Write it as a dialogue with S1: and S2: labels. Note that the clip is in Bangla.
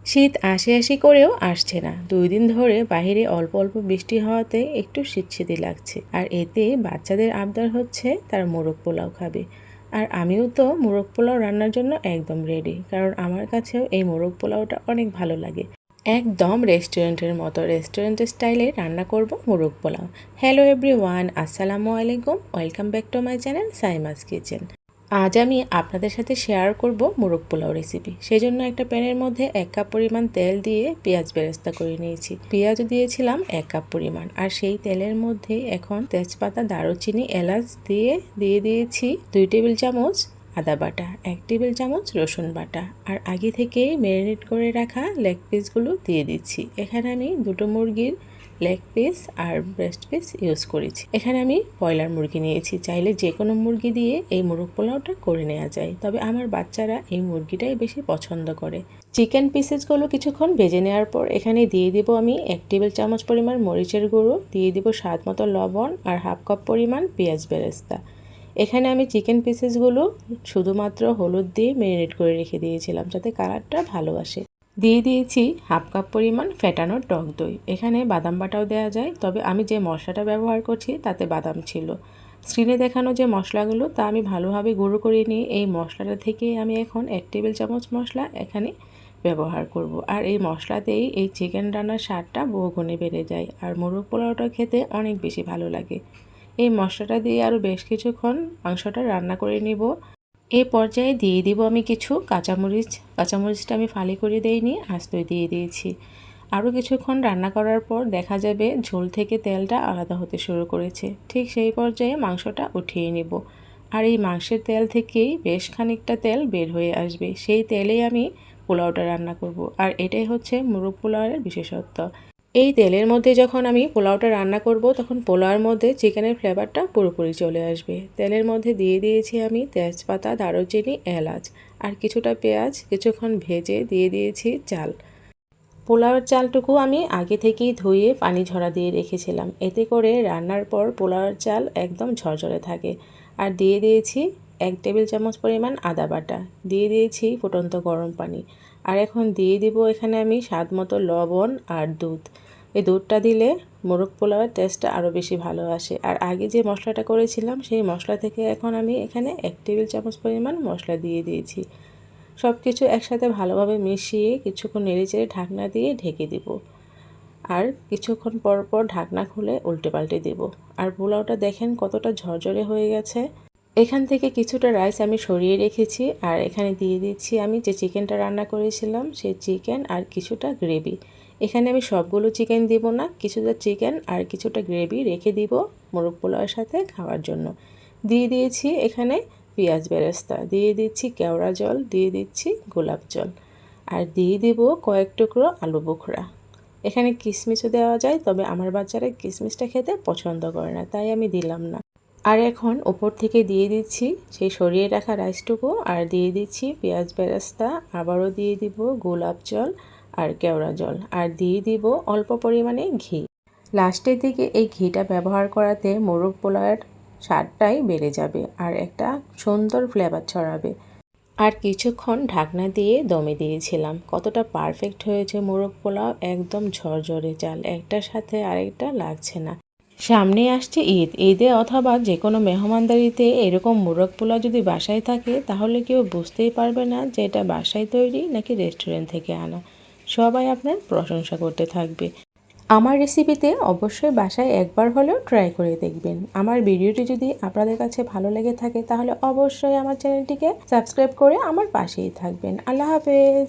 S1: শীত আসি আসি করেও আসছে না। ২ দিন ধরে বাহিরে অল্প অল্প বৃষ্টি হওয়াতে একটু শীতশীতই লাগছে। আর এতে বাচ্চাদের আবদার হচ্ছে তারা মোরগ পোলাও খাবে। আর আমিও তো মোরগ পোলাও রান্নার জন্য একদম রেডি, কারণ আমার কাছেও এই মোরগ পোলাওটা অনেক ভালো লাগে। একদম রেস্টুরেন্টের মতো, রেস্টুরেন্টের স্টাইলে রান্না করব মোরগ পোলাও। হ্যালো এভরিওয়ান, আসসালামু আলাইকুম, welcome back to my channel Saima's kitchen. আজ আমি আপনাদের সাথে শেয়ার করব মোরগ পোলাও রেসিপি। সেজন্য একটা প্যানের মধ্যে 1 কাপ পরিমাণ তেল দিয়ে পেঁয়াজ বেরেস্তা করে নিয়েছি। পেঁয়াজও দিয়েছিলাম 1 কাপ পরিমাণ। আর সেই তেলের মধ্যে এখন তেজপাতা, দারুচিনি, এলাচ দিয়ে দিয়েছি 2 টেবিল চামচ আদা বাটা, 1 টেবিল চামচ রসুন বাটা, আর আগে থেকে ম্যারিনেট করে রাখা লেগ পিসগুলো দিয়ে দিচ্ছি। এখানে আমি দুটো মুরগির লেগ পিস আর ব্রেস্ট পিস ইউজ করেছি। এখানে আমি ব্রয়লার মুরগি নিয়েছি। চাইলে যে কোনো মুরগি দিয়ে এই মোরগ পোলাওটা করে নেওয়া যায়, তবে আমার বাচ্চারা এই মুরগিটাই বেশি পছন্দ করে। চিকেন পিসেসগুলো কিছুক্ষণ ভেজে নেওয়ার পর এখানে দিয়ে দিব আমি 1 টেবিল চামচ পরিমাণ মরিচের গুঁড়ো, দিয়ে দিব স্বাদ মতো লবণ আর হাফ কাপ পরিমাণ পেঁয়াজ বেরেস্তা। এখানে আমি চিকেন পিসেসগুলো শুধুমাত্র হলুদ দিয়ে ম্যারিনেট করে রেখে দিয়েছিলাম যাতে কালারটা ভালো আসে। দিয়ে দিয়েছি হাফ কাপ পরিমাণ ফেটানো টক দই। এখানে বাদাম বাটাও দেওয়া যায়, তবে আমি যে মশলাটা ব্যবহার করছি তাতে বাদাম ছিল। স্ক্রিনে দেখানো যে মশলাগুলো তা আমি ভালোভাবে গুঁড়ো করে নিয়ে এই মশলাটা থেকে আমি এখন 1 টেবিল চামচ মশলা এখানে ব্যবহার করব। আর এই মশলাতেই এই চিকেন রান্নার স্বাদটা বহুগুণে বেড়ে যায়, আর মোরগ পোলাওটা খেতে অনেক বেশি ভালো লাগে। এই মশলাটা দিয়ে আরও বেশ কিছুক্ষণ মাংসটা রান্না করে নিব। এই পর্যায়ে দিয়ে দিব আমি কিছু কাঁচামরিচটা আমি ফালি করে দেইনি, আস্তই দিয়ে দিয়েছি। আরও কিছুক্ষণ রান্না করার পর দেখা যাবে ঝোল থেকে তেলটা আলাদা হতে শুরু করেছে। ঠিক সেই পর্যায়ে মাংসটা উঠিয়ে নিব। আর এই মাংসের তেল থেকেই বেশ খানিকটা তেল বের হয়ে আসবে, সেই তেলেই আমি পোলাওটা রান্না করব। আর এটাই হচ্ছে মোরগ পোলাওয়ের বিশেষত্ব। এই তেলের মধ্যে যখন আমি পোলাওটা রান্না করব তখন পোলাওর মধ্যে চিকেনের ফ্লেভারটা পুরোপুরি চলে আসবে। তেলের মধ্যে দিয়ে দিয়েছি আমি তেজপাতা, দারুচিনি, এলাচ আর কিছুটা পেঁয়াজ কিছুক্ষণ ভেজে দিয়ে দিয়েছি চাল। পোলাওয়ের চালটুকু আমি আগে থেকেই ধুয়ে পানি ঝরা দিয়ে রেখেছিলাম, এতে করে রান্নার পর পোলাওয়ের চাল একদম ঝরঝরে থাকে। আর দিয়ে দিয়েছি 1 টেবিল চামচ পরিমাণ আদা বাটা, দিয়ে দিয়েছি ফুটন্ত গরম পানি। আর এখন দিয়ে দিব এখানে আমি স্বাদ মতো লবণ আর দুধ। এই দুধটা দিলে মোরগ পোলাওয়ের টেস্টটা আরও বেশি ভালো আসে। আর আগে যে মশলাটা করেছিলাম সেই মশলা থেকে এখন আমি এখানে 1 টেবিল চামচ পরিমাণ মশলা দিয়ে দিয়েছি। সব কিছু একসাথে ভালোভাবে মিশিয়ে কিছুক্ষণ নেড়েচেড়ে ঢাকনা দিয়ে ঢেকে দিব। আর কিছুক্ষণ পর পর ঢাকনা খুলে উল্টে পাল্টে দেব। আর পোলাওটা দেখেন কতটা ঝরঝরে হয়ে গেছে। এখান থেকে কিছুটা রাইস আমি সরিয়ে রেখেছি, আর এখানে দিয়ে দিচ্ছি আমি যে চিকেনটা রান্না করেছিলাম সেই চিকেন আর কিছুটা গ্রেভি। এখানে আমি সবগুলো চিকেন দিব না, কিছুটা চিকেন আর কিছুটা গ্রেভি রেখে দিব মোরগ পোলাওয়ের সাথে খাওয়ার জন্য। দিয়ে দিয়েছি এখানে পেঁয়াজ বেরেস্তা, দিয়ে দিচ্ছি কেওড়া জল, দিয়ে দিচ্ছি গোলাপ জল, আর দিয়ে দেব কয়েক টুকরো আলু বোখরা। এখানে কিশমিশও দেওয়া যায়, তবে আমার বাচ্চারা কিশমিশটা খেতে পছন্দ করে না, তাই আমি দিলাম না। আর এখন ওপর থেকে দিয়ে দিচ্ছি সেই সরিয়ে রাখা রাইসটুকু, আর দিয়ে দিচ্ছি পেঁয়াজ বেরেস্তা, আবারও দিয়ে দিব গোলাপ জল আর কেওড়া জল, আর দিয়ে দিব অল্প পরিমাণে ঘি। লাস্টের দিকে এই ঘিটা ব্যবহার করাতে মোরগ পোলাওয়ের স্বাদটাই বেড়ে যাবে আর একটা সুন্দর ফ্লেভার ছড়াবে। আর কিছুক্ষণ ঢাকনা দিয়ে দমে দিয়েছিলাম। কতটা পারফেক্ট হয়েছে মোরগ পোলাও, একদম ঝরঝরে চাল, একটার সাথে আরেকটা লাগছে না। সামনে আসছে ঈদ, ঈদে অথবা যে কোনো মেহমানদারিতে এরকম মোরগ পোলাও যদি বাসায় থাকে তাহলে কেউ বুঝতেই পারবে না যে এটা বাসায় তৈরি নাকি রেস্টুরেন্ট থেকে আনা। সবাই আপনার প্রশংসা করতে থাকবে। আমার রেসিপিতে অবশ্যই বাসায় একবার হলেও ট্রাই করে দেখবেন। আমার ভিডিওটি যদি আপনাদের কাছে ভালো লেগে থাকে তাহলে অবশ্যই আমার চ্যানেলটিকে সাবস্ক্রাইব করে আমার পাশেই থাকবেন। আল্লাহ হাফেজ।